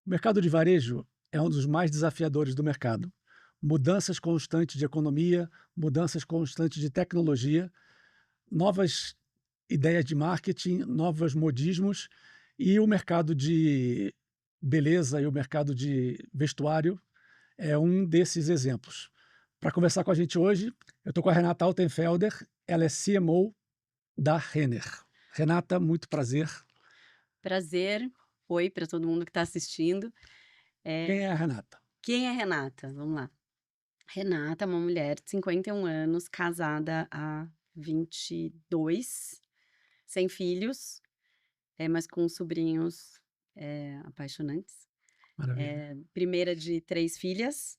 O mercado de varejo é um dos mais desafiadores do mercado. Mudanças constantes de economia, mudanças constantes de tecnologia, novas ideias de marketing, novos modismos e o mercado de beleza e o mercado de vestuário é um desses exemplos. Para conversar com a gente hoje, eu estou com a Renata Altenfelder, ela é CMO da Renner. Renata, muito prazer. Prazer. Oi para todo mundo que está assistindo. Quem é a Renata? Quem é Renata? Vamos lá. Renata é uma mulher de 51 anos, casada há 22, sem filhos, mas com sobrinhos, apaixonantes. Maravilha. Primeira de 3 filhas,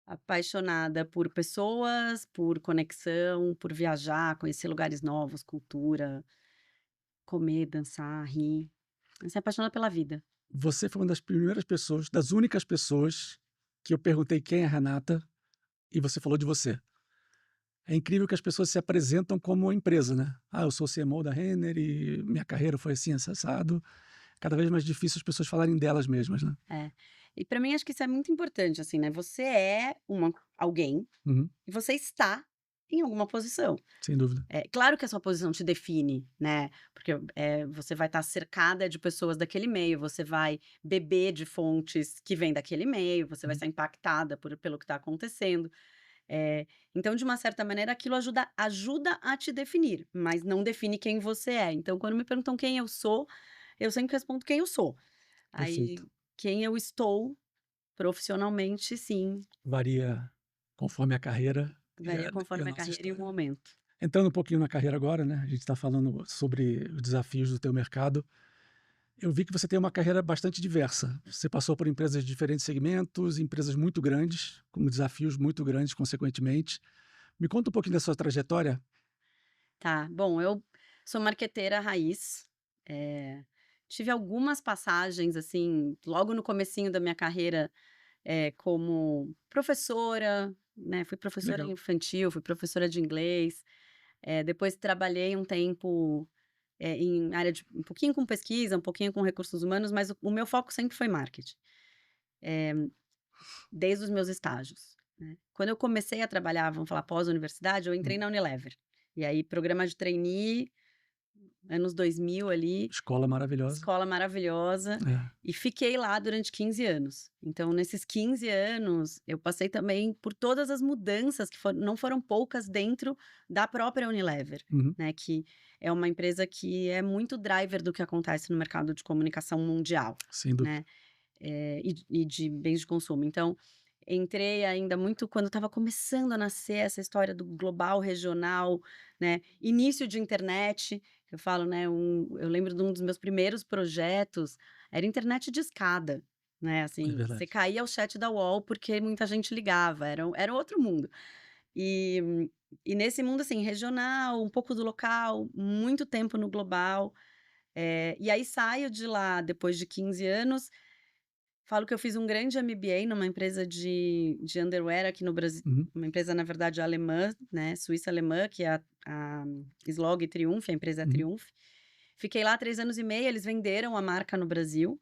apaixonada por pessoas, por conexão, por viajar, conhecer lugares novos, cultura, comer, dançar, rir. Assim, apaixonada pela vida. Você foi uma das primeiras pessoas, das únicas pessoas que eu perguntei quem é a Renata e você falou de você. É incrível que as pessoas se apresentam como empresa, né? Ah, eu sou o CMO da Renner e minha carreira foi assim, assado. Cada vez mais difícil as pessoas falarem delas mesmas, né? É. E pra mim acho que isso é muito importante, assim, né, você é alguém Uhum, e você está em alguma posição. sem dúvida. É claro que a sua posição te define, né, porque, você vai estar cercada de pessoas daquele meio, você vai beber de fontes que vêm daquele meio, você vai Uhum, ser impactada pelo que está acontecendo. Então de uma certa maneira aquilo ajuda a te definir, mas não define quem você é. Então quando me perguntam quem eu sempre respondo quem eu sou. Aí, perfeito. quem eu estou profissionalmente, sim, Varia conforme a carreira varia e a conforme a nossa carreira e o história. momento. Entrando um pouquinho na carreira agora, né? A gente está falando sobre os desafios do teu mercado. Eu vi que você tem uma carreira bastante diversa. Você passou por empresas de diferentes segmentos, empresas muito grandes, com desafios muito grandes, consequentemente. Me conta um pouquinho da sua trajetória. Tá, bom, eu sou marqueteira raiz, tive algumas passagens, assim, logo no comecinho da minha carreira, como professora, né, fui Que professora legal. infantil, fui professora de inglês, depois trabalhei um tempo, em área de um pouquinho com pesquisa, um pouquinho com recursos humanos, mas o meu foco sempre foi marketing. Desde os meus estágios, né. Quando eu comecei a trabalhar, vamos falar pós-universidade, eu entrei Hum, na Unilever. E aí programa de trainee, anos 2000 ali, escola maravilhosa. escola maravilhosa, É. e fiquei lá durante 15 anos. Então nesses 15 anos, eu passei também por todas as mudanças que não foram poucas dentro da própria Unilever, Uhum, né, que é uma empresa que é muito driver do que acontece no mercado de comunicação mundial, sem dúvida. né. E de bens de consumo. Então, entrei ainda muito quando estava começando a nascer essa história do global, regional, né, início de internet, eu falo, né, eu lembro de um dos meus primeiros projetos, era internet de escada, né, É assim, você verdade. caía o chat da UOL, porque muita gente ligava, era outro mundo. E e nesse mundo, assim, regional, um pouco do local, muito tempo no global, e aí saio de lá depois de 15 anos. Falo que eu fiz um grande MBA numa empresa de underwear aqui no Brasil, Uhum, uma empresa na verdade alemã, né, suíça alemã, que é a Slog Triumph, a empresa é a uhum. Triumph. Fiquei lá 3 anos e meio, eles venderam a marca no Brasil,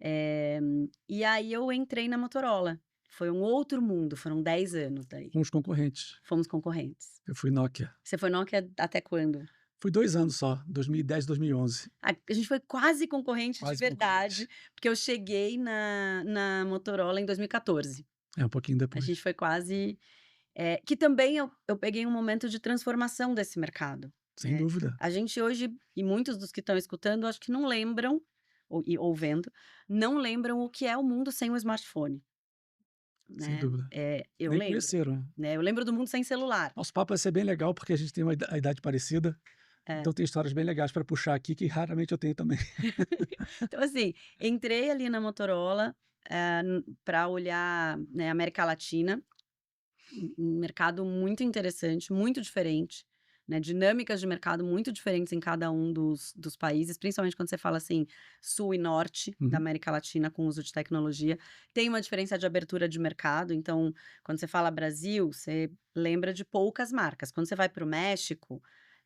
eh, e aí eu entrei na Motorola. Foi um outro mundo, foram 10 anos daí, Com os concorrentes. fomos concorrentes. Eu fui Nokia. Você foi Nokia até quando? Fui 2 anos só, 2010, 2011. A gente foi quase concorrente de Quase verdade, concorrente. porque eu cheguei na Motorola em 2014. É, um pouquinho A gente depois. foi quase. Que também eu peguei um momento de transformação desse mercado, Sem né. dúvida, A gente hoje, e muitos dos que estão escutando, acho que não lembram, ou vendo, não lembram o que é o mundo sem o smartphone, sem né. dúvida. Eu Nem lembro, conheceram, né. né, eu lembro do mundo sem celular. Nosso papo vai ser bem legal, porque a gente tem a idade parecida, É. então tem histórias bem legais para puxar aqui, que raramente eu tenho também. Então assim, entrei ali na Motorola, pra olhar, né, América Latina. Um mercado muito interessante, muito diferente, né, dinâmicas de mercado muito diferentes em cada um dos países, principalmente quando você fala, assim, sul e norte da Uhum, América Latina com uso de tecnologia. Tem uma diferença de abertura de mercado, então, quando você fala Brasil, você lembra de poucas marcas. Quando você vai para o México,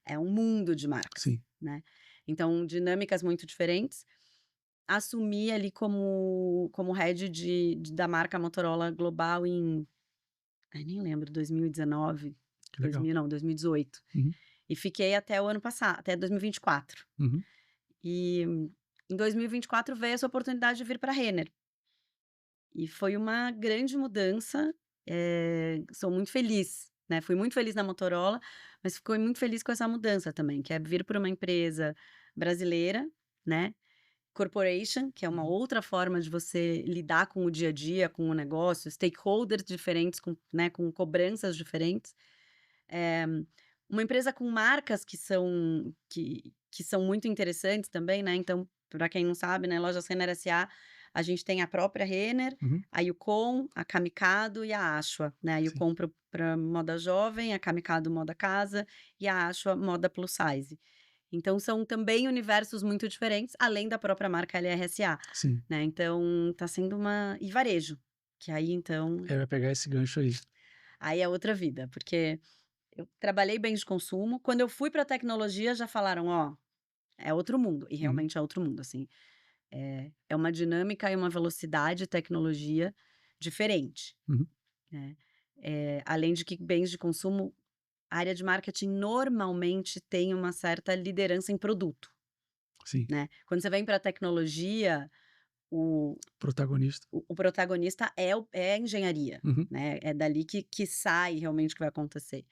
é um mundo de marcas, sim. né. Então, dinâmicas muito diferentes. assumi ali como head da marca Motorola Global em, ai, nem lembro, 2019, Que legal. não, 2018. Uhum, E fiquei até o ano passado, até 2024. uhum, E em 2024 veio essa oportunidade de vir para a Renner. E foi uma grande mudança, sou muito feliz, né, fui muito feliz na Motorola, mas fiquei muito feliz com essa mudança também, que é vir para uma empresa brasileira, né, corporation, que é uma uhum. outra forma de você lidar com o dia a dia, com o negócio, stakeholders diferentes, com, né, com cobranças diferentes. Eh, uma empresa com marcas que são muito interessantes também, né, então, para quem não sabe, né, Lojas Renner S.A., a gente tem a própria Renner, Uhum, a Youcom, a Camicado e a Ashua, né, a sim, Youcom para moda jovem, a Camicado moda casa e a Ashua moda plus size. Então são também universos muito diferentes, além da própria marca LRSA, sim. né, então tá sendo uma e varejo, que aí então, É, eu ia pegar esse gancho aí. aí é outra vida, porque eu trabalhei bens de consumo, quando eu fui para tecnologia já falaram: "Ó, é outro mundo", e Uhum, realmente é outro mundo, assim, é uma dinâmica e uma velocidade de tecnologia diferente, uhum, né. Além de que bens de consumo, a área de marketing normalmente tem uma certa liderança em produto, sim. né. Quando você vem para tecnologia, o Protagonista. o protagonista é a engenharia, Uhum, né, é dali que sai realmente o que vai acontecer.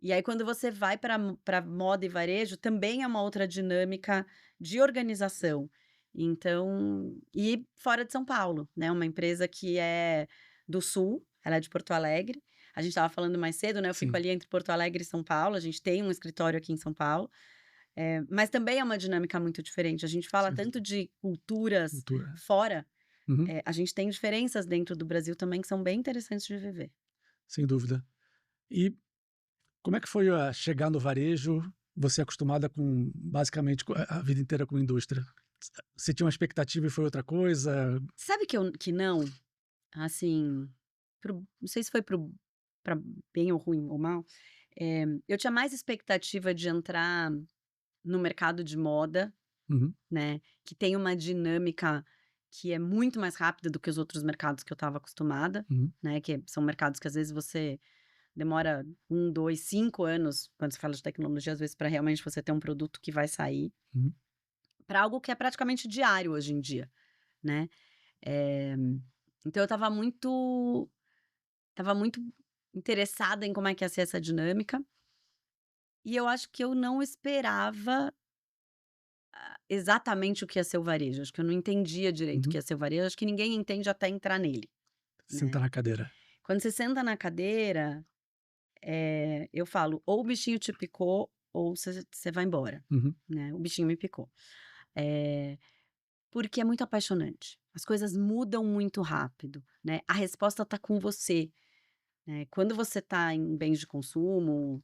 E aí quando você vai para moda e varejo, também é uma outra dinâmica de organização. Então e fora de São Paulo, né, uma empresa que é do sul, ela é de Porto Alegre. A gente estava falando mais cedo, né, eu fico sim, ali entre Porto Alegre e São Paulo, a gente tem um escritório aqui em São Paulo, mas também é uma dinâmica muito diferente. A gente fala sem tanto dúvida. de culturas Cultura. fora, Uhum, a gente tem diferenças dentro do Brasil também que são bem interessantes de viver. sem dúvida. E como é que foi a chegar no varejo, você acostumada com basicamente co a vida inteira com indústria? Você tinha uma expectativa e foi outra coisa? Sabe que não? Assim, não sei se foi para bem ou ruim ou mal, eu tinha mais expectativa de entrar no mercado de moda, Uhum, né, que tem uma dinâmica que é muito mais rápida do que os outros mercados que eu estava acostumada, uhum, né, que são mercados que às vezes você demora 2, 5 anos, quando se fala de tecnologia, às vezes para realmente você ter um produto que vai sair, uhum, para algo que é praticamente diário hoje em dia, né. Eh, então eu estava muito interessada em como é que ia ser essa dinâmica, e eu acho que eu não esperava exatamente o que ia ser o varejo, acho que eu não entendia direito o que uhum. ia ser o varejo, acho que ninguém entende até entrar nele, Sentar né. na cadeira. Quando você senta na cadeira, eu falo: "Ou o bichinho te picou ou você vai embora", Uhum, né, o bichinho me picou. Eh, porque é muito apaixonante, as coisas mudam muito rápido, né, a resposta tá com você. Quando você está em bens de consumo,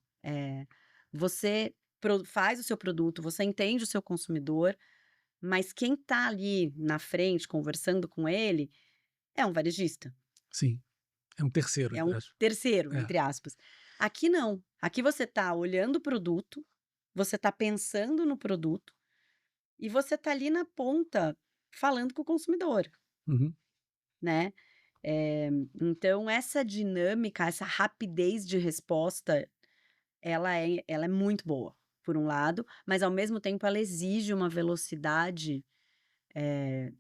você faz o seu produto, você entende o seu consumidor, mas quem está ali na frente conversando com ele é um varejista, sim. É um terceiro, é entre um aspas. terceiro, É. entre aspas. Aqui não, aqui você está olhando o produto, você está pensando no produto e você está ali na ponta falando com o consumidor, Uhum. né. Então essa dinâmica, essa rapidez de resposta ela é muito boa, por um lado, mas ao mesmo tempo ela exige uma velocidade,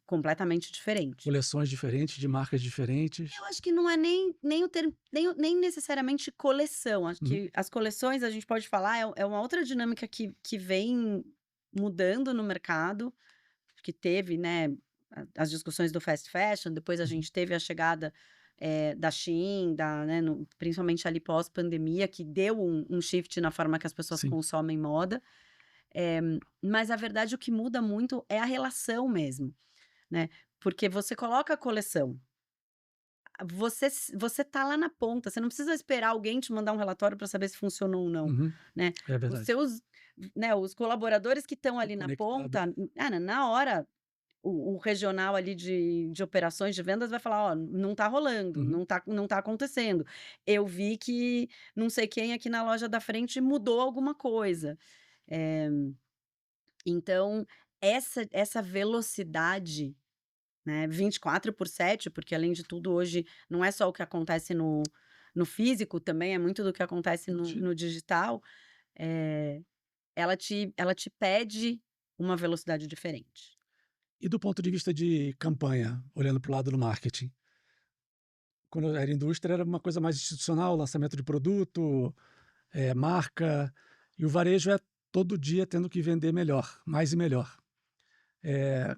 completamente diferente. Coleções diferentes, de marcas diferentes. Eu acho que não é nem o termo nem necessariamente coleção, acho Uhum, que as coleções a gente pode falar, é uma outra dinâmica que vem mudando no mercado, que teve, né, as discussões do fast fashion, depois a uhum. gente teve a chegada, da Shein, né, principalmente ali pós-pandemia, que deu um shift na forma que as pessoas Sim, consomem moda. Eh, mas a verdade o que muda muito é a relação mesmo, né, porque você coloca a coleção, você tá lá na ponta, você não precisa esperar alguém te mandar um relatório para saber se funcionou ou não, uhum. né. É Os verdade. seus, né, os colaboradores que estão Tô ali na conectado. ponta, na hora, o regional ali de operações de vendas vai falar: "Ó, não tá rolando, Uhum. não tá acontecendo. Eu vi que não sei quem aqui na loja da frente mudou alguma coisa". Eh, então essa velocidade, né, 24/7, porque além de tudo hoje não é só o que acontece no físico, também é muito do que acontece no digital, eh, ela te pede uma velocidade diferente. E do ponto de vista de campanha, olhando para o lado do marketing, quando eu era indústria era uma coisa mais institucional, lançamento de produto, marca, e o varejo é todo dia tendo que vender melhor, mais e melhor. Eh,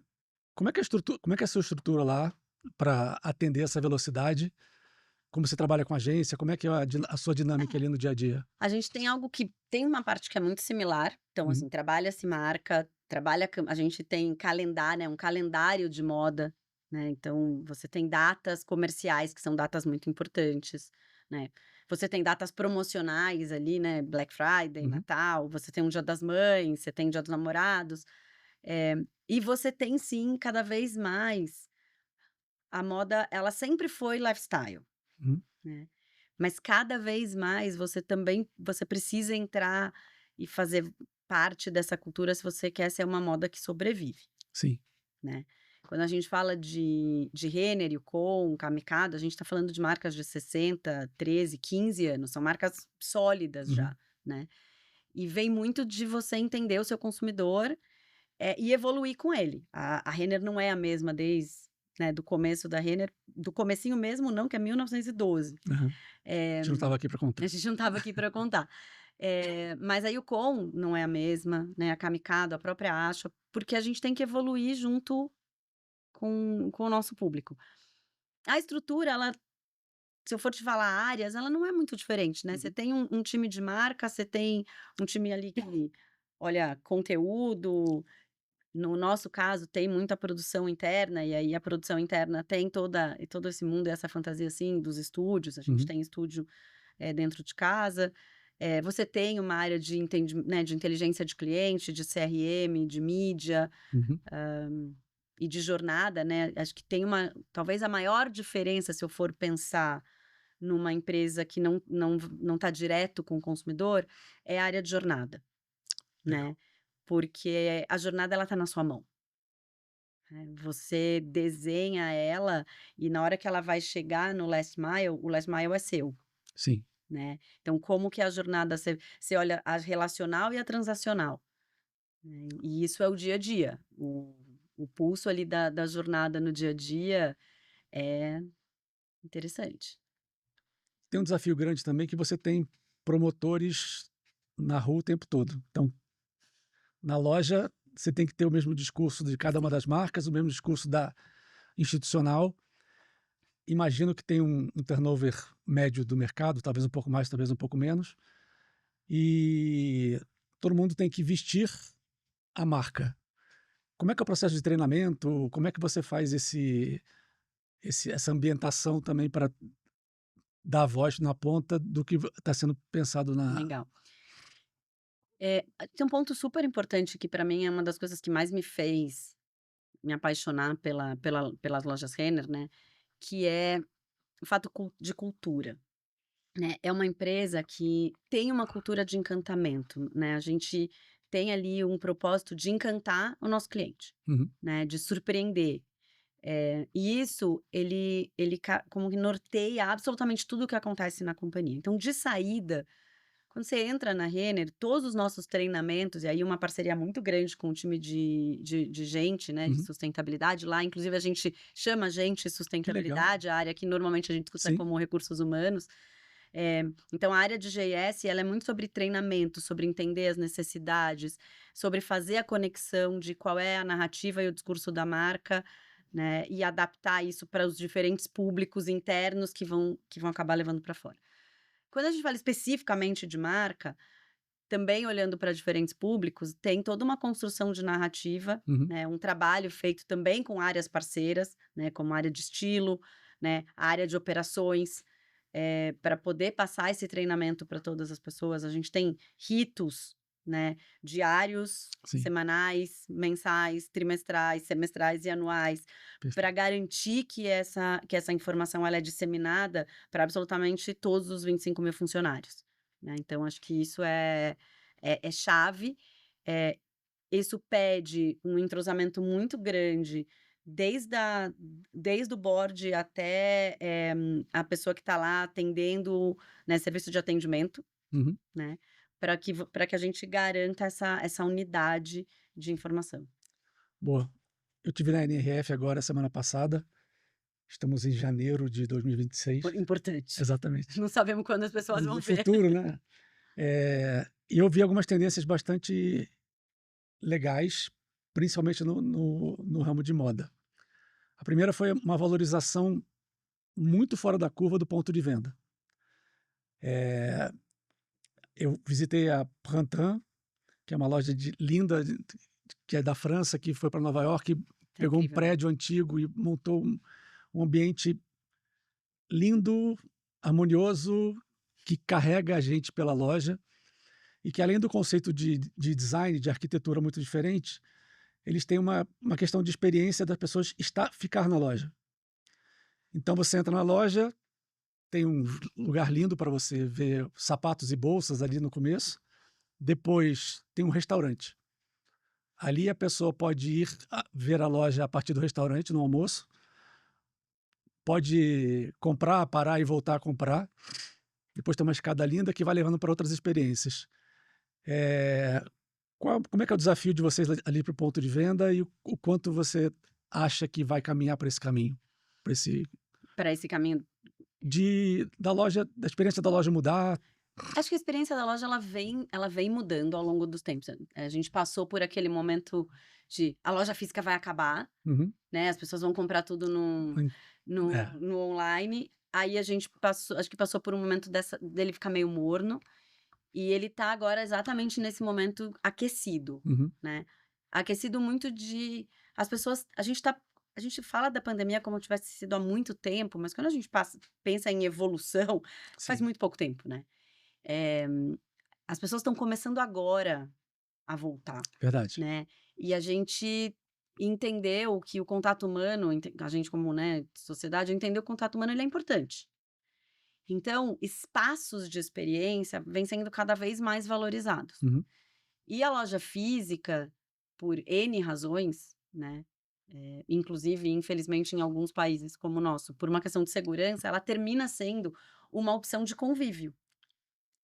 como é que é a sua estrutura lá para atender essa velocidade? Como você trabalha com agência? Como é que é a sua dinâmica ali no dia a dia? A gente tem algo que tem uma parte que é muito similar, então, Uhum, assim, trabalha-se marca, a gente tem calendário, né, um calendário de moda, né, então você tem datas comerciais que são datas muito importantes, né. Você tem datas promocionais ali, né, Black Friday, uhum, Natal, você tem o Dia das Mães, você tem o Dia dos Namorados, eh, e você tem sim, cada vez mais, a moda ela sempre foi lifestyle, uhum. né. Mas cada vez mais você precisa entrar e fazer parte dessa cultura se você quer ser uma moda que sobrevive, Sim. né. Quando a gente fala de Renner, Yukon, Camicado, a gente está falando de marcas de 60, 13, 15 anos, são marcas sólidas Uhum. já, né. E vem muito de você entender o seu consumidor, e evoluir com ele. A Renner não é a mesma desde, né, do começo da Renner, do comecinho mesmo não, que é 1912. Aham. A Eh gente não estava aqui para a contar. gente não estava aqui para contar. Mas a Yukon não é a mesma, né, a Camicado, a própria Ashua, porque a gente tem que evoluir junto com o nosso público. A estrutura, ela se eu for te falar áreas, ela não é muito diferente, né, você Uhum, tem um time de marca, você tem um time ali que olha conteúdo, no nosso caso tem muita produção interna, e aí a produção interna tem todo esse mundo, essa fantasia, assim, dos estúdios, a gente uhum, tem estúdio dentro de casa. Você tem uma área né, de inteligência de cliente, de CRM, de mídia, uhum. e de jornada, né. Acho que tem talvez a maior diferença, se eu for pensar numa empresa que não está direto com o consumidor, é a área de jornada, Legal. né. Porque a jornada ela está na sua mão, né. Você desenha ela e na hora que ela vai chegar no last mile, o last mile é seu. Sim. Né. Então como que a jornada você olha a relacional e a transacional, né, e isso é o dia a dia. O pulso ali da jornada no dia a dia é interessante. Tem um desafio grande também que você tem promotores na rua o tempo todo. Então, na loja, você tem que ter o mesmo discurso de cada uma Sim. das marcas, o mesmo discurso da institucional. Imagino que tem um turnover médio do mercado, talvez um pouco mais, talvez um pouco menos, e todo mundo tem que vestir a marca. Como é que é o processo de treinamento? Como é que você faz essa ambientação também para dar voz na ponta do que está sendo pensado na. Legal. Tem um ponto super importante que para mim é uma das coisas que mais me fez me apaixonar pelas lojas Renner, né, que é o fato de cultura, né. É uma empresa que tem uma cultura de encantamento, né, a gente tem ali um propósito de encantar o nosso cliente, Uhum, né, de surpreender. E isso ele como que norteia absolutamente tudo o que acontece na companhia. Então, de saída, quando você entra na Renner, todos os nossos treinamentos, e aí uma parceria muito grande com o time de gente, né, de uhum. sustentabilidade lá, inclusive a gente chama gente Que legal. sustentabilidade, a área que normalmente a gente escuta Sim, como recursos humanos. Então a área de GS, ela é muito sobre treinamento, sobre entender as necessidades, sobre fazer a conexão de qual é a narrativa e o discurso da marca, né, e adaptar isso para os diferentes públicos internos que vão acabar levando para fora. Quando a gente fala especificamente de marca, também olhando para diferentes públicos, tem toda uma construção de narrativa, uhum. né, um trabalho feito também com áreas parceiras, né, como a área de estilo, né, a área de operações, para poder passar esse treinamento para todas as pessoas. A gente tem ritos, né, diários, Sim, semanais, mensais, trimestrais, semestrais e anuais, para perfeito. garantir que essa informação ela é disseminada para absolutamente todos os 25.000 funcionários, né. Então acho que isso é chave. Eh, isso pede um entrosamento muito grande, desde o board até, a pessoa que está lá atendendo, né, serviço de atendimento, Uhum. né, para que a gente garanta essa unidade de informação. Boa. Eu tive na NRF agora semana passada, estamos em janeiro de 2026. Importante. Exatamente. Não sabemos quando as pessoas vão No ver. futuro, né. E eu vi algumas tendências bastante legais, principalmente no ramo de moda. A primeira foi uma valorização muito fora da curva do ponto de venda. Eu visitei a Printemps, que é uma loja linda, que é da França, que foi para Nova York, Tá pegou um incrível, né. prédio antigo e montou um ambiente lindo, harmonioso, que carrega a gente pela loja e que, além do conceito de design, de arquitetura muito diferente, eles têm uma questão de experiência das pessoas ficar na loja. Então você entra na loja, tem um lugar lindo para você ver sapatos e bolsas ali no começo. Depois tem um restaurante. Ali a pessoa pode ir ver a loja a partir do restaurante, no almoço. Pode comprar, parar e voltar a comprar. Depois tem uma escada linda que vai levando para outras experiências. Eh, como é que é o desafio de vocês ali para o ponto de venda e o quanto você acha que vai caminhar para esse caminho? Para esse Pra esse caminho. da loja, da experiência da loja mudar? Acho que a experiência da loja ela vem mudando ao longo dos tempos. A gente passou por aquele momento de a loja física vai acabar, Uhum. né, as pessoas vão comprar tudo no Hum, no é. no online. Aí a gente passou por um momento dele ficar meio morno, e ele tá agora exatamente nesse momento aquecido, Uhum. né. Aquecido muito de as pessoas a gente fala da pandemia como tivesse sido há muito tempo, mas quando a gente pensa em evolução, faz Sim, muito pouco tempo, né. Eh, as pessoas estão começando agora a voltar, verdade. né, e a gente entendeu que o contato humano, a gente como, né, sociedade, entendeu que o contato humano ele é importante. Então, espaços de experiência vêm sendo cada vez mais valorizados. Uhum. E a loja física, por N razões, né, inclusive, infelizmente, em alguns países como o nosso, por uma questão de segurança, ela termina sendo uma opção de convívio.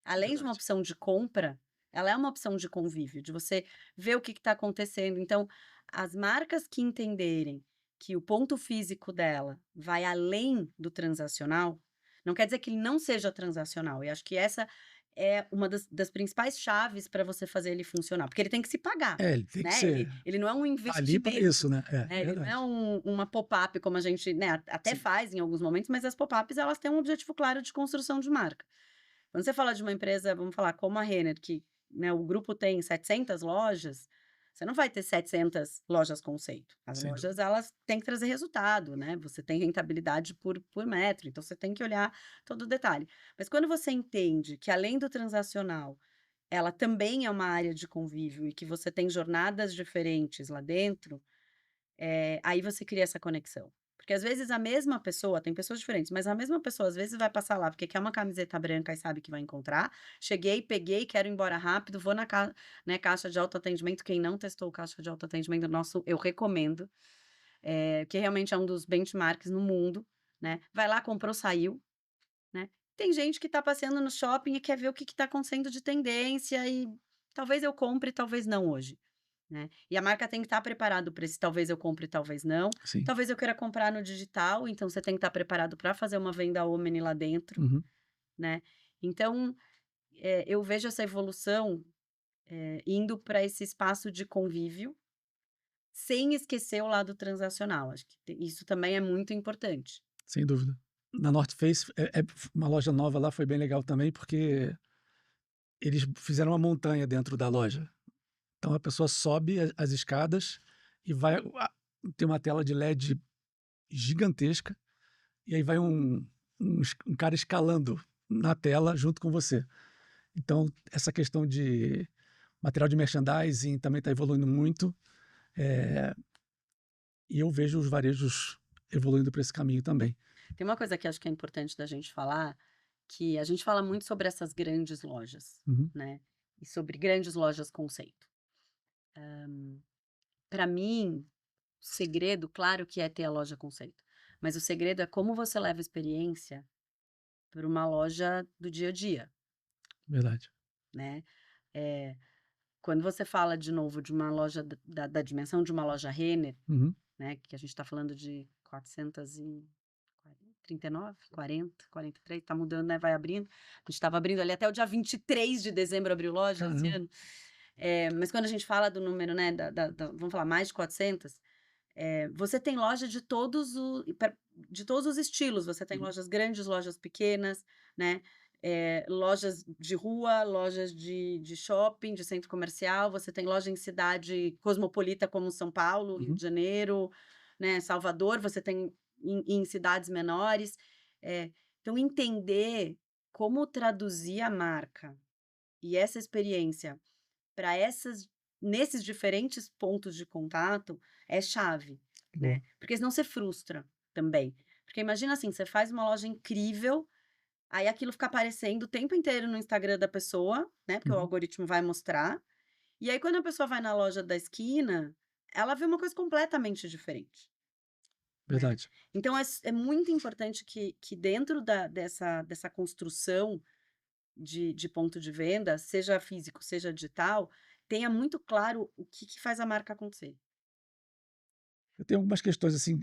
Além de uma Verdade. opção de compra, ela é uma opção de convívio, de você ver o que está acontecendo. Então, as marcas que entenderem que o ponto físico dela vai além do transacional, não quer dizer que ele não seja transacional. E acho que essa é uma das principais chaves para você fazer ele funcionar, porque ele tem que se pagar, É, ele tem que né? Ele, ser ele não é um ali para isso, investimento, né. É, né? Ele não é verdade. uma pop-up como a gente, né, até Sim. faz em alguns momentos, mas as pop-ups elas têm um objetivo claro de construção de marca. Quando você fala de uma empresa, vamos falar, como a Renner, que, né, o grupo tem 700 lojas, você não vai ter 700 lojas conceito. As Sem lojas, dúvida. elas têm que trazer resultado, né, você tem rentabilidade por metro, então você tem que olhar todo o detalhe. Mas quando você entende que além do transacional, ela também é uma área de convívio e que você tem jornadas diferentes lá dentro, aí você cria essa conexão. Porque às vezes a mesma pessoa, tem pessoas diferentes, mas a mesma pessoa às vezes vai passar lá porque quer uma camiseta branca e sabe que vai encontrar. Cheguei, peguei, quero ir embora rápido, vou né, caixa de autoatendimento. Quem não testou o caixa de autoatendimento nosso, eu recomendo, que realmente é um dos benchmarks no mundo, né? Vai lá, comprou, saiu, né? Tem gente que tá passeando no shopping e quer ver o que tá acontecendo de tendência e talvez eu compre, talvez não hoje. Né. E a marca tem que estar preparado para esse talvez eu compre, talvez não. Sim. Talvez eu queira comprar no digital, então você tem que estar preparado para fazer uma venda omni lá dentro, Uhum. né. Então, eu vejo essa evolução, indo para esse espaço de convívio, sem esquecer o lado transacional. Acho que isso também é muito importante. Sem dúvida. Na North Face, uma loja nova lá, foi bem legal também, porque eles fizeram uma montanha dentro da loja. Então a pessoa sobe as escadas e vai tem uma tela de LED gigantesca, e aí vai um cara escalando na tela junto com você. Então essa questão de material de merchandising também está evoluindo muito, eh, e eu vejo os varejos evoluindo para esse caminho também. Tem uma coisa que acho que é importante da gente falar, que a gente fala muito sobre essas grandes lojas, Uhum. né, e sobre grandes lojas conceito. Para mim, o segredo, claro que é ter a loja conceito, mas o segredo é como você leva a experiência para uma loja do dia a dia, Verdade. né? Eh, Quando você fala de novo de uma loja da dimensão de uma loja Renner, Uhum. né, que a gente está falando de 439, 40, 43, tá mudando, né, vai abrindo. A gente estava abrindo ali até o dia 23 de dezembro abriu loja esse Caramba. ano. Mas quando a gente fala do número, né, vamos falar mais de 400, você tem loja de todos os estilos, você tem Uhum. lojas grandes, lojas pequenas, né, lojas de rua, lojas de shopping, de centro comercial, você tem loja em cidade cosmopolita como São Paulo, Rio de Uhum. Janeiro, né, Salvador, você tem em cidades menores. Então entender como traduzir a marca e essa experiência para essas nesses diferentes pontos de contato é chave, Boa. né, porque senão você frustra também. Porque imagina assim, você faz uma loja incrível, aí aquilo fica aparecendo o tempo inteiro no Instagram da pessoa, né, porque o Uhum. algoritmo vai mostrar, e aí quando a pessoa vai na loja da esquina, ela vê uma coisa completamente diferente, né. Verdade. Então é muito importante que dentro dessa construção de ponto de venda, seja físico, seja digital, tenha muito claro o que que faz a marca acontecer. Eu tenho algumas questões assim,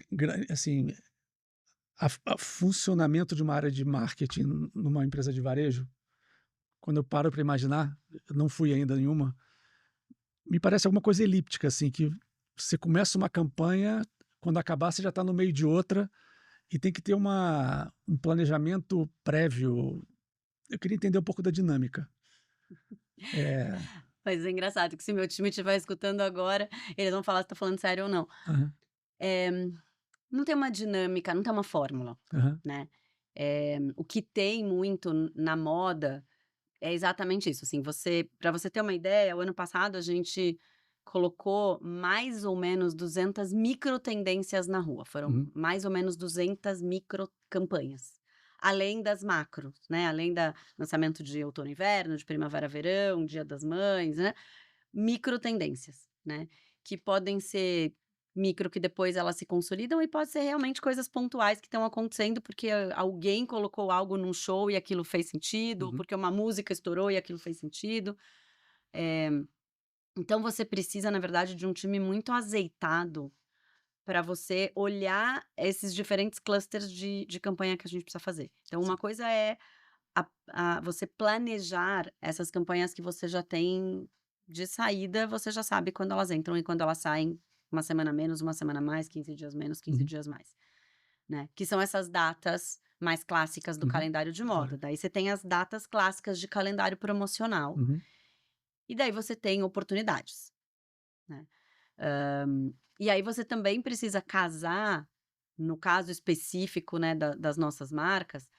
assim, a funcionamento de uma área de marketing numa empresa de varejo, quando eu paro para imaginar, eu não fui ainda em uma, me parece alguma coisa elíptica, assim, que você começa uma campanha, quando acabar você já está no meio de outra, e tem que ter um planejamento prévio. Eu queria entender um pouco da dinâmica. É. Mas é engraçado que se meu time estiver escutando agora, eles vão falar se tá falando sério ou não. Aham. Eh, não tem uma dinâmica, não tem uma fórmula, Aham. né. O que tem muito na moda é exatamente isso, assim, para você ter uma ideia, o ano passado a gente colocou mais ou menos 200 micro tendências na rua, foram Uhum. mais ou menos 200 micro campanhas, além das macros, né, além da lançamento de outono e inverno, de primavera verão, dia das mães, né, micro tendências, né, que podem ser micro que depois elas se consolidam e pode ser realmente coisas pontuais que estão acontecendo, porque alguém colocou algo num show e aquilo fez sentido, ou Uhum. porque uma música estourou e aquilo fez sentido. Eh, então você precisa, na verdade, de um time muito azeitado para você olhar esses diferentes clusters de campanha que a gente precisa fazer. Então uma Sim. coisa é você planejar essas campanhas que você já tem de saída, você já sabe quando elas entram e quando elas saem, uma semana menos, uma semana mais, 15 dias menos, 15 Uhum. dias mais, né. Que são essas datas mais clássicas do Uhum. calendário de moda. Claro. Daí você tem as datas clássicas de calendário promocional, Uhum. e daí você tem oportunidades, né. E aí você também precisa casar, no caso específico, né, das nossas marcas,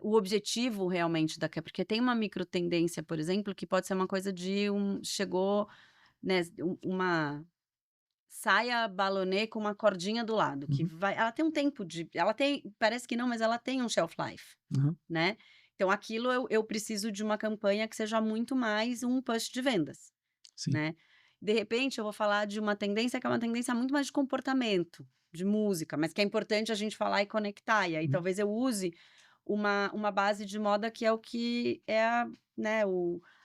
o objetivo realmente porque tem uma micro tendência, por exemplo, que pode ser uma coisa de chegou, né, uma saia balonê com uma cordinha do lado, que Uhum. vai ela tem um tempo ela tem, parece que não, mas ela tem um shelf life, Aham. né. Então aquilo eu preciso de uma campanha que seja muito mais um push de vendas, Sim. né. De repente eu vou falar de uma tendência que é uma tendência muito mais de comportamento, de música, mas que é importante a gente falar e conectar, e aí Uhum. talvez eu use uma base de moda que é o que é né,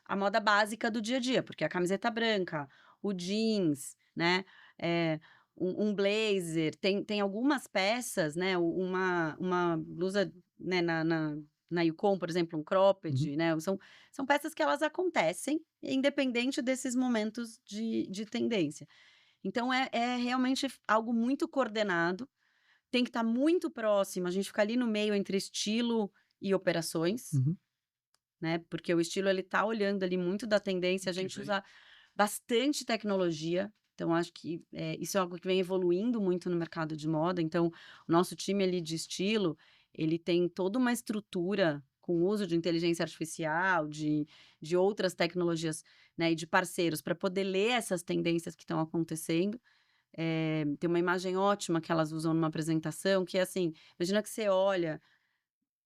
a moda básica do dia a dia, porque a camiseta branca, o jeans, né, eh, um blazer, tem algumas peças, né, uma blusa, né, na Yukon, por exemplo, um Uhum. cropped, né, são peças que elas acontecem, independente desses momentos de tendência. Então é realmente algo muito coordenado, tem que estar muito próximo, a gente fica ali no meio entre estilo e operações, Uhum. né, porque o estilo ele tá olhando ali muito da tendência, a Que gente vem. usa bastante tecnologia, então acho que, isso é algo que vem evoluindo muito no mercado de moda, então o nosso time ali de estilo, ele tem toda uma estrutura com o uso de inteligência artificial, de outras tecnologias, né, e de parceiros para poder ler essas tendências que estão acontecendo. Tem uma imagem ótima que elas usam numa apresentação, que é assim, imagina que você olha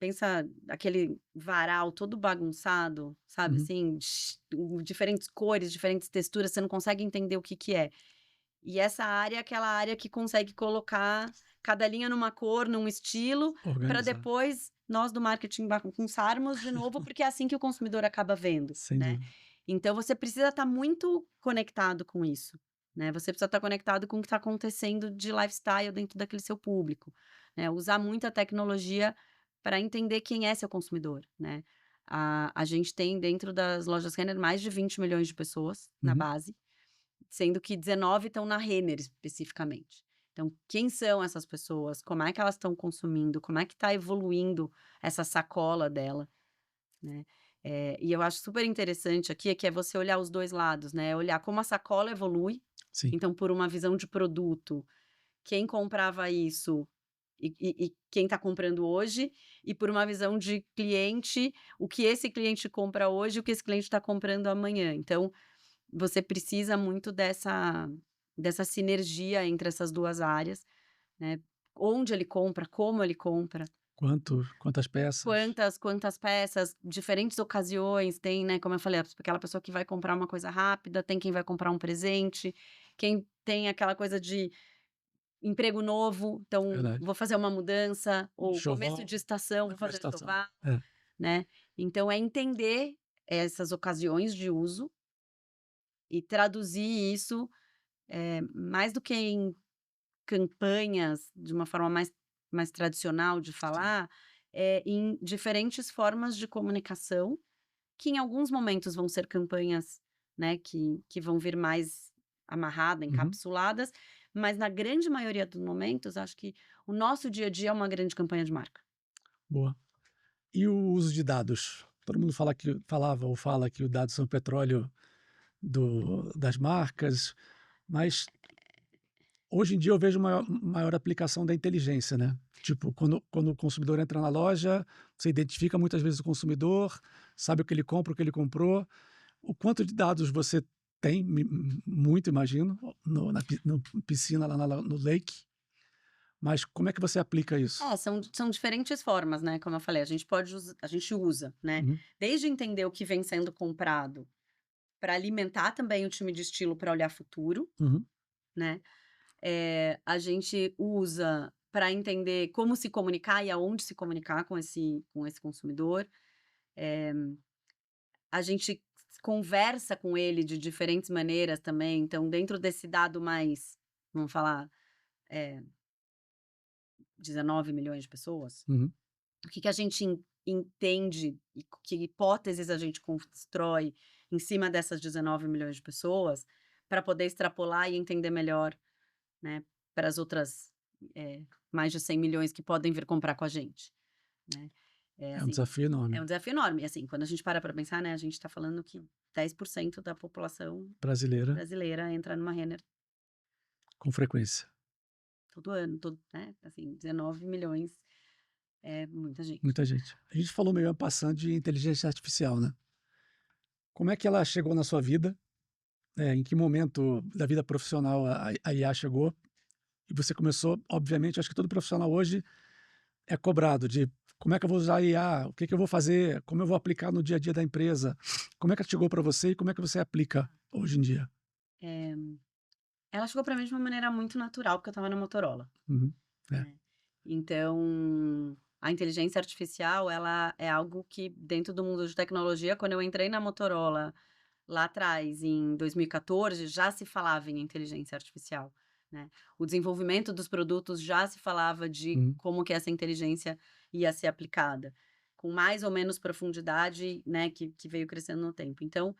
pensa aquele varal todo bagunçado, sabe, Uhum. assim, diferentes cores, diferentes texturas, você não consegue entender o que que é. E essa área é aquela área que consegue colocar cada linha numa cor, num estilo, para Organizar, depois nós do marketing bagunçarmos de novo, porque é assim que o consumidor acaba vendo, sem né. dúvida. Então você precisa estar muito conectado com isso, né, você precisa estar conectado com o que está acontecendo de lifestyle dentro daquele seu público, né, usar muita tecnologia para entender quem é seu consumidor, né. A gente tem dentro das lojas Renner mais de 20 milhões de pessoas na Uhum. base, sendo que 19 estão na Renner especificamente. Então, quem são essas pessoas? Como é que elas estão consumindo? Como é que está evoluindo essa sacola dela, né? E eu acho super interessante aqui, que é você olhar os 2 lados, né, olhar como a sacola evolui, Sim. então por uma visão de produto, quem comprava isso e quem está comprando hoje, e por uma visão de cliente, o que esse cliente compra hoje, o que esse cliente está comprando amanhã. Então, você precisa muito dessa sinergia entre essas 2 áreas, né. Onde ele compra, como ele compra, Quantas peças? quantas peças, diferentes ocasiões, tem, né, como eu falei, aquela pessoa que vai comprar uma coisa rápida, tem quem vai comprar um presente, quem tem aquela coisa de emprego novo, então Verdade. vou fazer uma mudança, ou começo Enxoval, de estação, vou fazer estação. enxoval, É. né. Então é entender essas ocasiões de uso e traduzir isso, mais do que em campanhas, de uma forma mais tradicional de Sim. falar, em diferentes formas de comunicação, que em alguns momentos vão ser campanhas, né, que vão vir mais amarrada, Uhum. encapsuladas, mas na grande maioria dos momentos, acho que o nosso dia a dia é uma grande campanha de marca. Boa. E o uso de dados? Todo mundo falava ou fala que os dados são o petróleo das marcas, mas hoje em dia eu vejo maior aplicação da inteligência, né? Tipo, quando o consumidor entra na loja, você identifica muitas vezes o consumidor, sabe o que ele compra, o que ele comprou. O quanto de dados você tem, muito imagino, no piscina lá no lake, mas como é que você aplica isso? São diferentes formas, né, como eu falei, a gente usa, né, Uhum, desde entender o que vem sendo comprado, para alimentar também o time de estilo para olhar futuro, uhum, né. A gente usa para entender como se comunicar e aonde se comunicar com esse consumidor. A gente conversa com ele de diferentes maneiras também, então dentro desse dado mais, vamos falar, eh, 19 milhões de pessoas, uhum. o que que a gente entende e que hipóteses a gente constrói em cima dessas 19 milhões de pessoas, para poder extrapolar e entender melhor, né, para as outras, mais de 100 milhões que podem vir comprar com a gente, né. É um Assim, desafio é enorme. um desafio enorme. E assim, quando a gente para para pensar, né, a gente está falando que 10% da população Brasileira, brasileira entra numa Renner com frequência. todo ano, né, assim, 19 milhões é muita gente. Muita gente. A gente falou meio en passant de inteligência artificial, né? Como é que ela chegou na sua vida? Em que momento da vida profissional a IA chegou? E você começou, obviamente, acho que todo profissional hoje é cobrado de como é que eu vou usar a IA, o que que eu vou fazer, como eu vou aplicar no dia a dia da empresa. Como é que ela chegou para você e como é que você aplica hoje em dia? Eh, Ela chegou para mim de uma maneira muito natural, porque eu estava na Motorola, Uhum. É, né. Então, a inteligência artificial, ela é algo que dentro do mundo de tecnologia, quando eu entrei na Motorola lá atrás, em 2014, já se falava em inteligência artificial, né. O desenvolvimento dos produtos já se falava de uhum, como que essa inteligência ia ser aplicada, com mais ou menos profundidade, né, que veio crescendo no tempo. Então,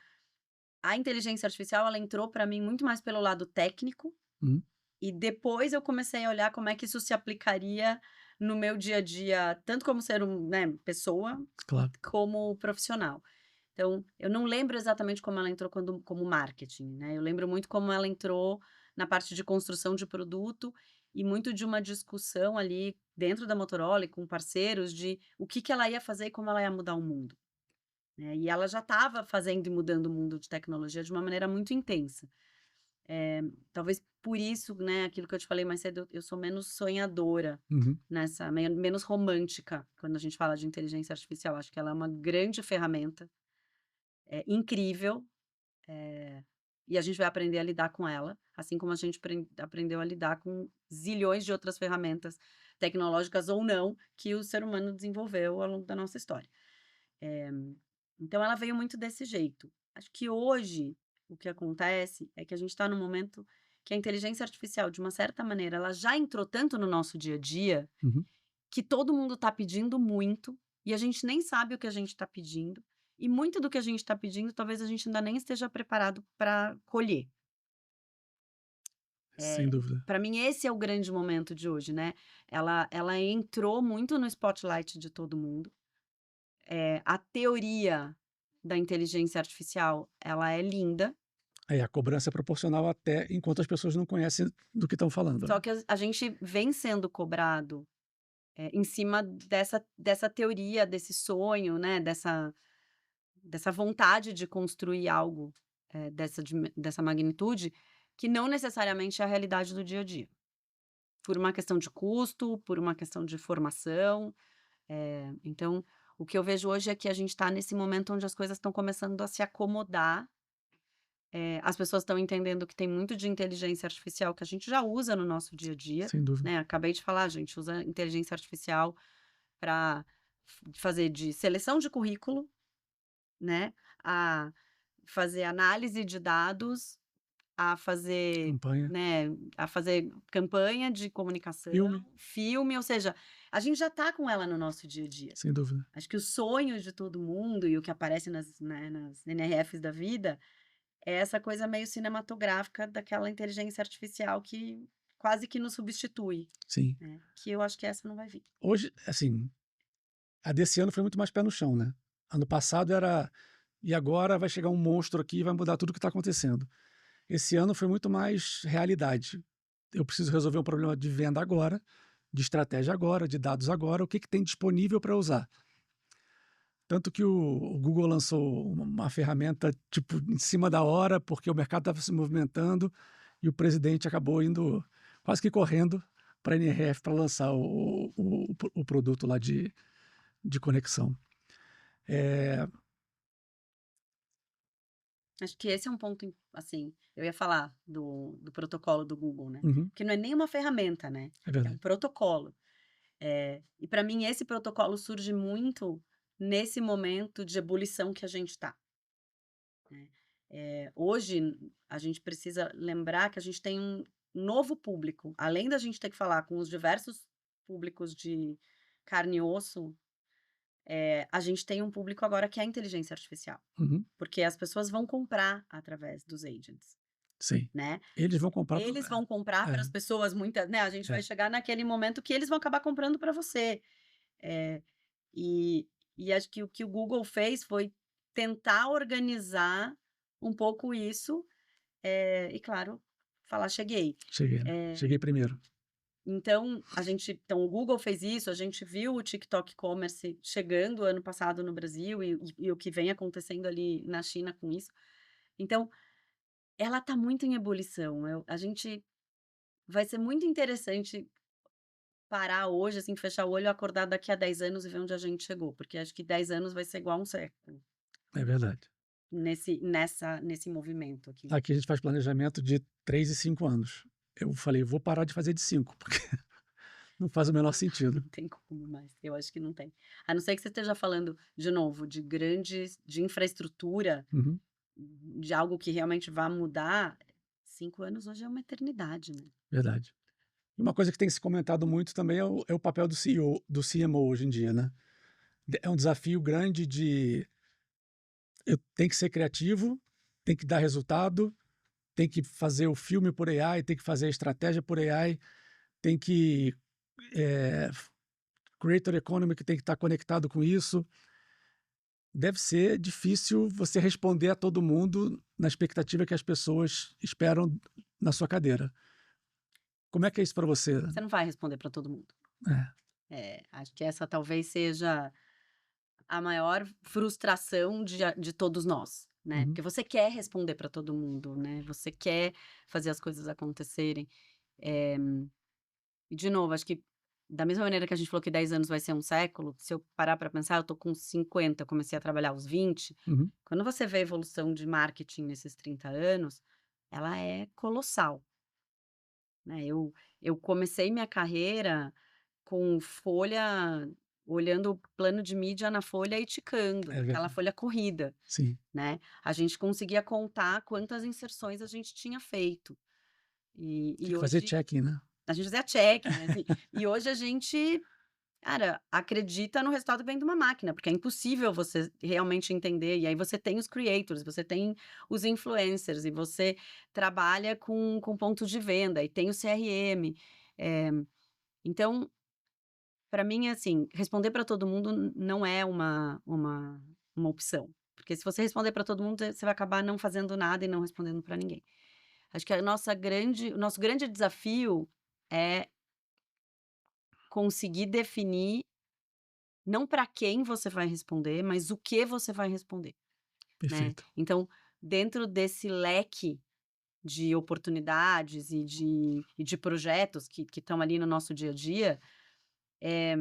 a inteligência artificial, ela entrou para mim muito mais pelo lado técnico, uhum, e depois eu comecei a olhar como é que isso se aplicaria no meu dia a dia, tanto como ser né, pessoa, claro. como profissional. Então, eu não lembro exatamente como ela entrou como marketing, né, eu lembro muito como ela entrou na parte de construção de produto e muito de uma discussão ali dentro da Motorola e com parceiros de o que que ela ia fazer e como ela ia mudar o mundo, né, e ela já estava fazendo e mudando o mundo de tecnologia de uma maneira muito intensa. Talvez por isso, né, aquilo que eu te falei mais cedo, eu sou menos sonhadora Uhum. menos romântica quando a gente fala de inteligência artificial. Acho que ela é uma grande ferramenta, incrível, eh, e a gente vai aprender a lidar com ela, assim como a gente aprendeu a lidar com zilhões de outras ferramentas tecnológicas ou não, que o ser humano desenvolveu ao longo da nossa história. Eh, então ela veio muito desse jeito. Acho que hoje o que acontece é que a gente está num momento que a inteligência artificial, de uma certa maneira, ela já entrou tanto no nosso dia a dia, Uhum. que todo mundo está pedindo muito, e a gente nem sabe o que a gente está pedindo, e muito do que a gente está pedindo, talvez a gente ainda nem esteja preparado para colher. Sem dúvida. Para mim esse é o grande momento de hoje, né. Ela entrou muito no spotlight de todo mundo. A teoria da inteligência artificial, ela é linda, A cobrança é proporcional até enquanto as pessoas não conhecem do que estão falando, só né. que a gente vem sendo cobrado, em cima dessa teoria, desse sonho, né, dessa vontade de construir algo, dessa magnitude, que não necessariamente é a realidade do dia a dia. Por uma questão de custo, por uma questão de formação, então o que eu vejo hoje é que a gente está nesse momento onde as coisas estão começando a se acomodar. As pessoas estão entendendo que tem muito de inteligência artificial que a gente já usa no nosso dia a dia, Sem dúvida. né, acabei de falar, a gente usa inteligência artificial para fazer de seleção de currículo, né, a fazer análise de dados, a fazer, Campanha, né, a fazer campanha de comunicação, filme, filme, ou seja, a gente já está com ela no nosso dia a dia. sem dúvida. Acho que os sonhos de todo mundo e o que aparece nas NRFs da vida é essa coisa meio cinematográfica daquela inteligência artificial que quase que nos substitui, Sim. né, que eu acho que essa não vai vir. Hoje, assim, a desse ano foi muito mais pé no chão, né. Ano passado era: "E agora vai chegar um monstro aqui e vai mudar tudo o que está acontecendo". Esse ano foi muito mais realidade. Eu preciso resolver um problema de venda agora, de estratégia agora, de dados agora, o que que tem disponível para usar. Tanto que o Google lançou uma ferramenta, tipo, em cima da hora, porque o mercado estava se movimentando e o presidente acabou indo quase que correndo para a NRF para lançar o produto lá de conexão. Eh, Acho que esse é um ponto assim, eu ia falar do protocolo do Google, né, uhum, que não é nem uma ferramenta, né, é é um verdade. protocolo. E para mim esse protocolo surge muito nesse momento de ebulição que a gente está, né. Hoje a gente precisa lembrar que a gente tem um novo público, além da gente ter que falar com os diversos públicos de carne e osso, a gente tem um público agora que é a inteligência artificial, Uhum, porque as pessoas vão comprar através dos agents, sim. né. Eles vão comprar Eles vão comprar é, para as pessoas, muitas, né, a gente vai é, chegar naquele momento que eles vão acabar comprando para você. Eh, e e acho que o Google fez foi tentar organizar um pouco isso, e claro, falar: "Cheguei". cheguei, né, Eh, cheguei primeiro. então o Google fez isso, a gente viu o TikTok Commerce chegando ano passado no Brasil e o que vem acontecendo ali na China com isso. Então, ela está muito em ebulição, a gente vai ser muito interessante parar hoje, assim, fechar o olho, acordar daqui a 10 anos e ver onde a gente chegou, porque acho que 10 anos vai ser igual a um século, É verdade. nesse movimento aqui. Aqui a gente faz planejamento de 3 e 5 anos. Eu falei: "Vou parar de fazer de 5 porque não faz o menor sentido". Não tem como mais, eu acho que não tem. A não ser que você esteja falando, de novo, de infraestrutura, Uhum, de algo que realmente vá mudar, 5 anos hoje é uma eternidade, né. verdade. E uma coisa que tem se comentado muito também é o papel do CEO do CMO hoje em dia, né. É um desafio grande de eu tenho que ser criativo, tem que dar resultado, tem que fazer o filme por AI, tem que fazer a estratégia por AI, tem que, creator economy que tem que estar conectado com isso. Deve ser difícil você responder a todo mundo na expectativa que as pessoas esperam na sua cadeira. Como é que é isso para você? Você não vai responder para todo mundo. É, Acho que essa talvez seja a maior frustração de todos nós. né? Uhum. Porque você quer responder para todo mundo, né? Você quer fazer as coisas acontecerem. Eh, e de novo, acho que da mesma maneira que a gente falou que 10 anos vai ser um século, se eu parar para pensar, eu tô com 50, eu comecei a trabalhar aos 20. Uhum. Quando você vê a evolução de marketing nesses 30 anos, ela é colossal, né? Eu comecei minha carreira com folha, olhando o plano de mídia na folha e ticando, É aquela verdade. folha corrida, Sim. né? A gente conseguia contar quantas inserções a gente tinha feito. Tem E que fazer hoje check-in, né? a gente fazia check, né? Assim, e hoje a gente, cara, acredita no resultado que vem de uma máquina, porque é impossível você realmente entender. E aí você tem os creators, você tem os influencers, e você trabalha com pontos de venda, e tem o CRM. eh, então, para mim, assim, responder para todo mundo não é uma opção. Porque se você responder para todo mundo, você vai acabar não fazendo nada e não respondendo para ninguém. Acho que o nosso grande desafio é conseguir definir não para quem você vai responder, mas o que você vai responder, né. Perfeito. Então, dentro desse leque de oportunidades e de projetos que estão ali no nosso dia a dia, eh,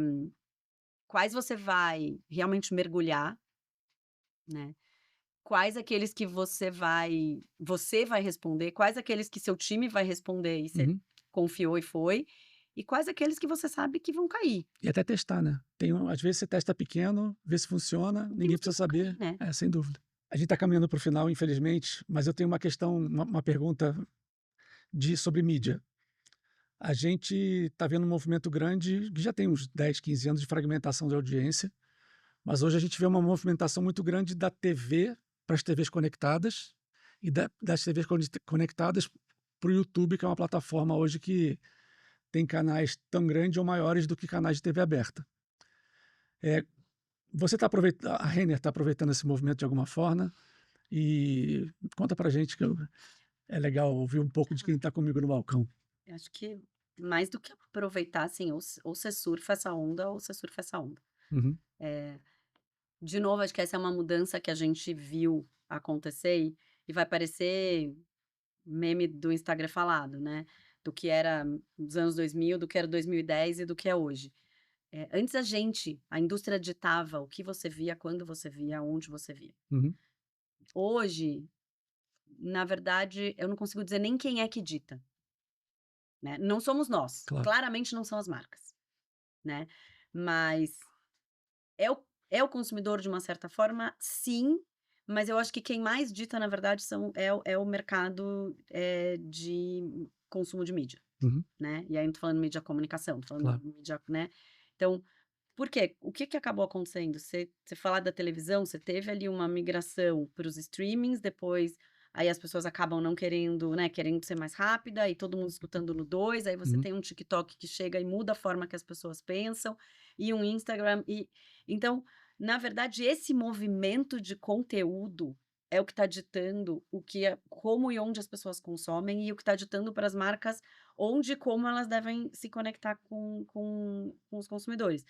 quais você vai realmente mergulhar, né, quais aqueles que você vai responder, quais aqueles que seu time vai responder e você Uhum. confiou e foi, e quais aqueles que você sabe que vão cair, E até testar, né? Às vezes você testa pequeno, vê se funciona, e ninguém no fim precisa vão cair, saber. né. É, sem dúvida. A gente está caminhando para o final, infelizmente, mas eu tenho uma questão, uma pergunta sobre mídia. A gente está vendo um movimento grande, que já tem uns 10, 15 anos de fragmentação de audiência, mas hoje a gente vê uma movimentação muito grande da TV para as TVs conectadas e das TVs conectadas para o YouTube, que é uma plataforma hoje que tem canais tão grandes ou maiores do que canais de TV aberta. É, você está aproveitando, a Renner está aproveitando esse movimento de alguma forma e conta para gente é legal ouvir um pouco de quem está comigo no balcão. Eu acho que mais do que aproveitar, assim, ou você surfa essa onda ou você surfa essa onda. Uhum, Eh, de novo, acho que essa é uma mudança que a gente viu acontecer e vai parecer meme do Instagram falado, né, do que era nos anos 2000, do que era 2010 e do que é hoje. Antes a indústria ditava o que você via, quando você via, onde você via. uhum, Hoje, na verdade, eu não consigo dizer nem quem é que dita, né, não somos nós, claro. claramente não são as marcas, né, mas é o consumidor de uma certa forma, sim, mas eu acho que quem mais dita na verdade é o mercado, de consumo de mídia, Uhum, né, e aí não tô falando mídia comunicação, tô falando claro. mídia, né. Então, por quê? O que que acabou acontecendo? Você falar da televisão, você teve ali uma migração para os streamings, depois aí as pessoas acabam não querendo, né, querendo ser mais rápida e todo mundo escutando no 2, aí você Uhum, tem um TikTok que chega e muda a forma que as pessoas pensam, e um Instagram então, na verdade, esse movimento de conteúdo é o que está ditando como e onde as pessoas consomem e o que está ditando para as marcas onde e como elas devem se conectar com os consumidores.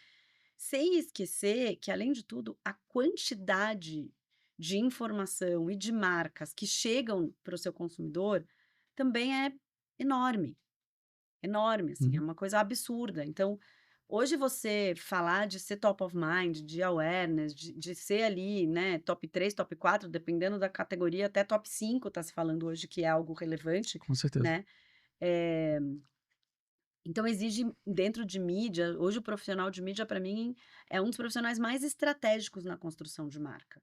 Sem esquecer que, além de tudo, a quantidade de informação e de marcas que chegam para o seu consumidor também é enorme, enorme, assim, é uhum. uma coisa absurda. Então, hoje você falar de ser top of mind, de awareness, de ser ali, né, top 3, top 4, dependendo da categoria, até top 5 está se falando hoje que é algo relevante, Com certeza. né? Eh, então exige dentro de mídia, hoje o profissional de mídia para mim é um dos profissionais mais estratégicos na construção de marca,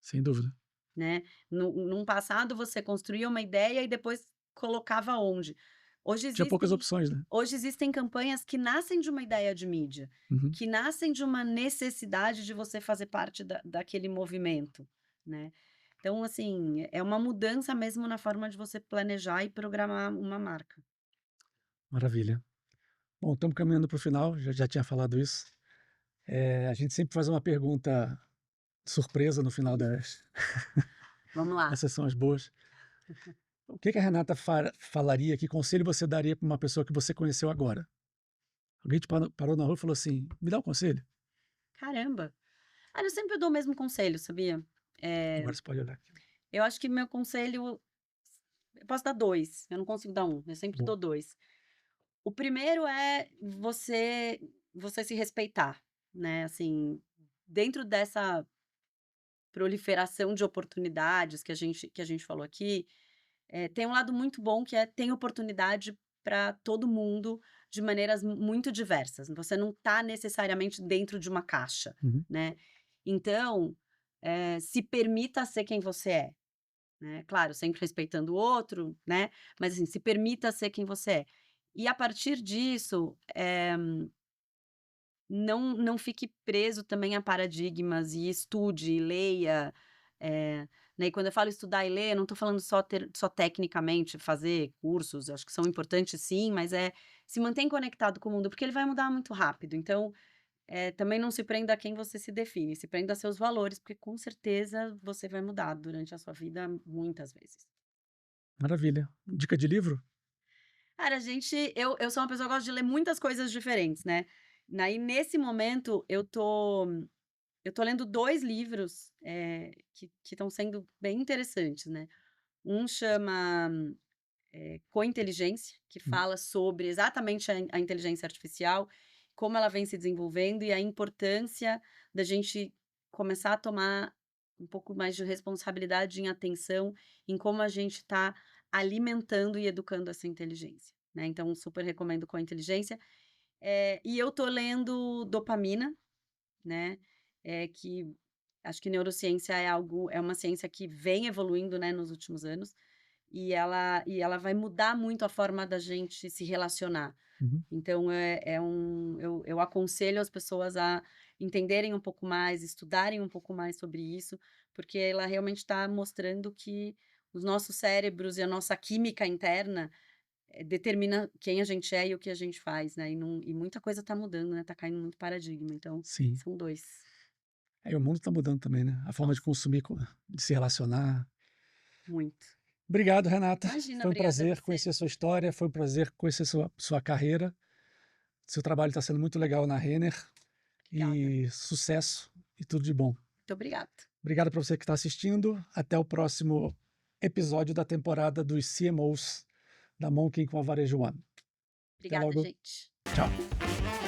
Sem dúvida. né. Num passado você construía uma ideia e depois colocava onde. Hoje Tinha poucas existem opções, né? hoje existem campanhas que nascem de uma ideia de mídia, Uhum. que nascem de uma necessidade de você fazer parte daquele movimento, né. Então assim, é uma mudança mesmo na forma de você planejar e programar uma marca. Maravilha. Bom, estamos caminhando para o final, já tinha falado isso. A gente sempre faz uma pergunta surpresa no final Vamos lá. essas são as boas. O que que a Renata falaria, que conselho você daria para uma pessoa que você conheceu agora? Alguém te parou na rua e falou assim: "Me dá um conselho?" Caramba! Ah, eu sempre dou o mesmo conselho, sabia? Eh, Agora você pode olhar aqui. Eu acho que meu conselho, eu posso dar 2, eu não consigo dar 1, eu sempre Boa. dou 2. O primeiro é você se respeitar, né, assim, dentro dessa proliferação de oportunidades que a gente falou aqui, tem um lado muito bom que tem oportunidade para todo mundo de maneiras muito diversas. Você não está necessariamente dentro de uma caixa, Uhum. né. Então, se permita ser quem você é, né. Claro, sempre respeitando o outro, né, mas assim, se permita ser quem você é. E a partir disso, não fique preso também a paradigmas e estude, e leia, né, e quando eu falo estudar e ler, eu não estou falando só tecnicamente fazer cursos, acho que são importantes sim, mas se mantém conectado com o mundo, porque ele vai mudar muito rápido, então, também não se prenda a quem você se define, se prenda a seus valores, porque com certeza você vai mudar durante a sua vida muitas vezes. Maravilha. Dica de livro? Cara, eu sou uma pessoa que gosta de ler muitas coisas diferentes, né, aí nesse momento eu tô lendo 2 livros, que estão sendo bem interessantes, né. Um chama, Cointeligência, que Hum, fala sobre exatamente a inteligência artificial, como ela vem se desenvolvendo e a importância da gente começar a tomar um pouco mais de responsabilidade em atenção em como a gente está alimentando e educando essa inteligência, né. Então super recomendo Cointeligência. E eu tô lendo Dopamina, né, que acho que neurociência é uma ciência que vem evoluindo, né, nos últimos anos, e ela vai mudar muito a forma da gente se relacionar. uhum. Então eu aconselho as pessoas a entenderem um pouco mais, estudarem um pouco mais sobre isso, porque ela realmente está mostrando que os nossos cérebros e a nossa química interna, determina quem a gente é e o que a gente faz, né, e muita coisa está mudando, né, está caindo muito paradigma, então Sim. são 2. O mundo está mudando também, né? A forma de Nossa, consumir, de se relacionar. muito. Obrigado, Renata. Imagina, Foi um obrigada a prazer você. conhecer a sua história, foi um prazer conhecer sua carreira. Seu trabalho está sendo muito legal na Renner Obrigada. e sucesso e tudo de bom. Muito obrigada. Obrigado para você que está assistindo. Até o próximo episódio da temporada dos CMOs da Monkin com a Varejo One. Até Obrigada, logo. gente. Tchau.